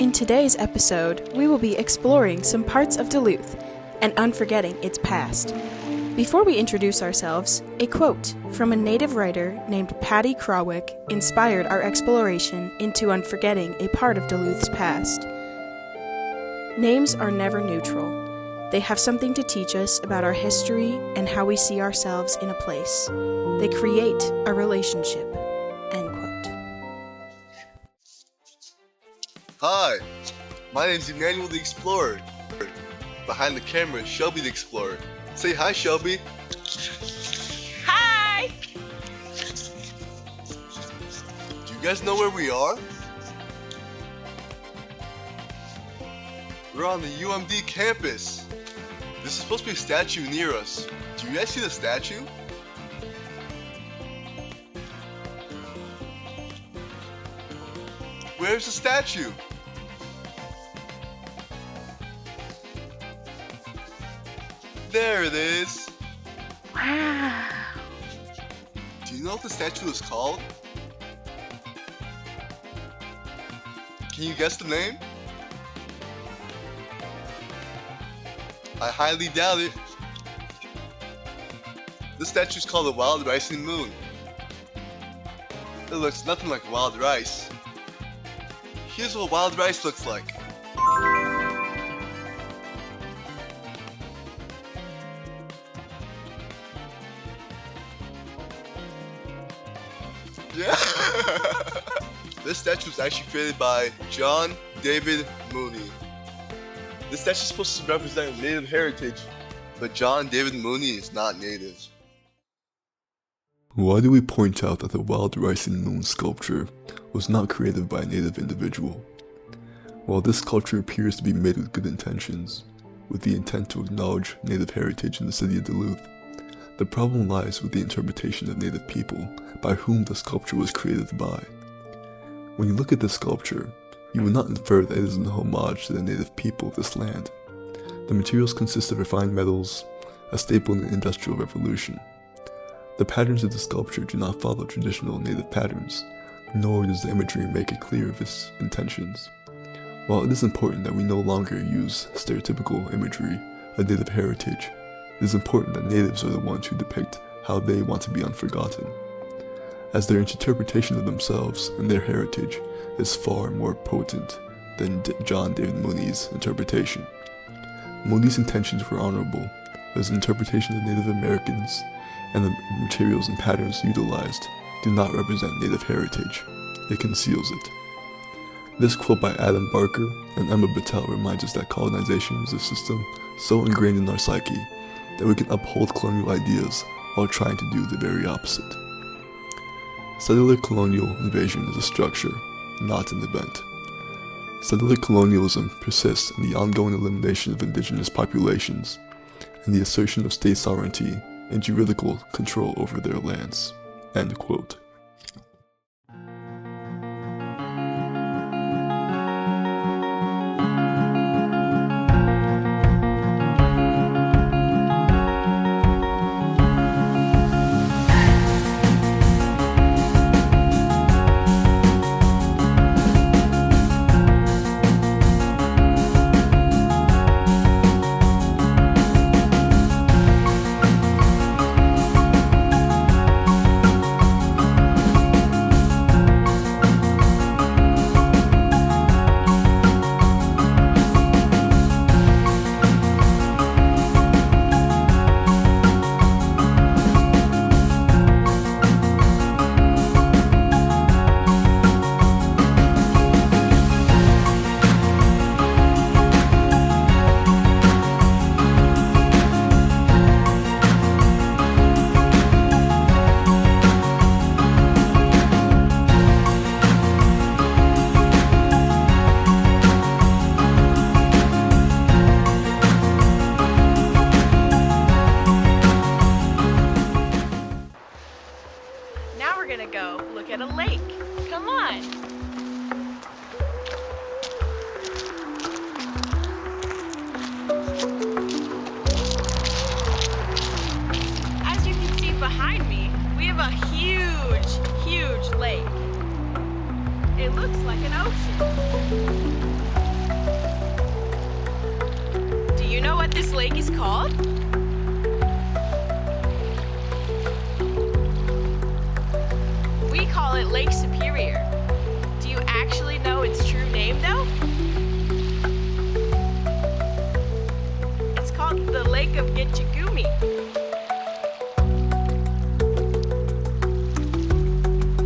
In today's episode, we will be exploring some parts of Duluth and unforgetting its past. Before we introduce ourselves, a quote from a native writer named Patty Krawec inspired our exploration into unforgetting a part of Duluth's past. Names are never neutral. They have something to teach us about our history and how we see ourselves in a place. They create a relationship. End quote. Hi, my name is Emmanuel the Explorer. Behind the camera is Shelby the Explorer. Say hi, Shelby. Hi! Do you guys know where we are? We're on the UMD campus. This is supposed to be a statue near us. Do you guys see the statue? Where's the statue? There it is. Wow. Do you know what the statue is called? Can you guess the name? I highly doubt it. This statue is called the Wild Rising Moon. It looks nothing like wild rice. Here's what wild rice looks like. Yeah. This statue was actually created by John David Mooney. This statue is supposed to represent native heritage, but John David Mooney is not native. Why do we point out that the Wild Rising Moon sculpture was not created by a native individual? While this sculpture appears to be made with good intentions, with the intent to acknowledge native heritage in the city of Duluth, the problem lies with the interpretation of native people by whom the sculpture was created by. When you look at this sculpture, you will not infer that it is an homage to the native people of this land. The materials consist of refined metals, a staple in the Industrial Revolution. The patterns of the sculpture do not follow traditional native patterns, nor does the imagery make it clear of its intentions. While it is important that we no longer use stereotypical imagery of native heritage, it is important that natives are the ones who depict how they want to be unforgotten, as their interpretation of themselves and their heritage is far more potent than John David Mooney's interpretation. Mooney's intentions were honorable, but his interpretation of Native Americans and the materials and patterns utilized do not represent native heritage. It conceals it. This quote by Adam Barker and Emma Battell reminds us that colonization is a system so ingrained in our psyche that we can uphold colonial ideas while trying to do the very opposite. Settler colonial invasion is a structure, not an event. Settler colonialism persists in the ongoing elimination of indigenous populations and the assertion of state sovereignty and juridical control over their lands. End quote. lake is called? We call it Lake Superior. Do you actually know its true name, though? It's called the Lake of Gitchagumi,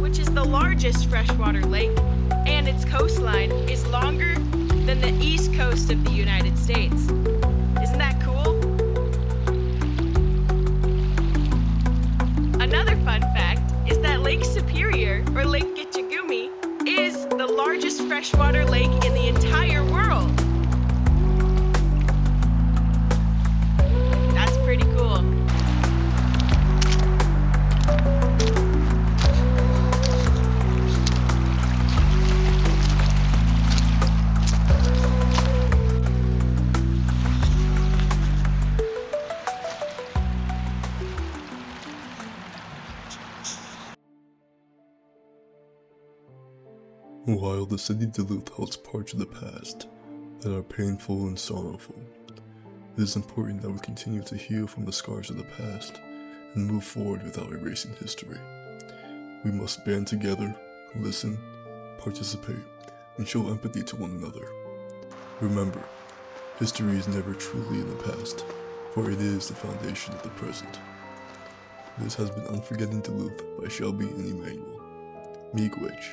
which is the largest freshwater lake, and its coastline is longer than the east coast of the United States. Isn't that cool? Another fun fact is that Lake Superior, or Lake Gitchagumi, is the largest freshwater lake in the entire world. That's pretty cool. While the city of Duluth holds parts of the past that are painful and sorrowful, it is important that we continue to heal from the scars of the past and move forward without erasing history. We must band together, listen, participate, and show empathy to one another. Remember, history is never truly in the past, for it is the foundation of the present. This has been Unforgetting Duluth by Shelby and Emmanuel. Miigwech.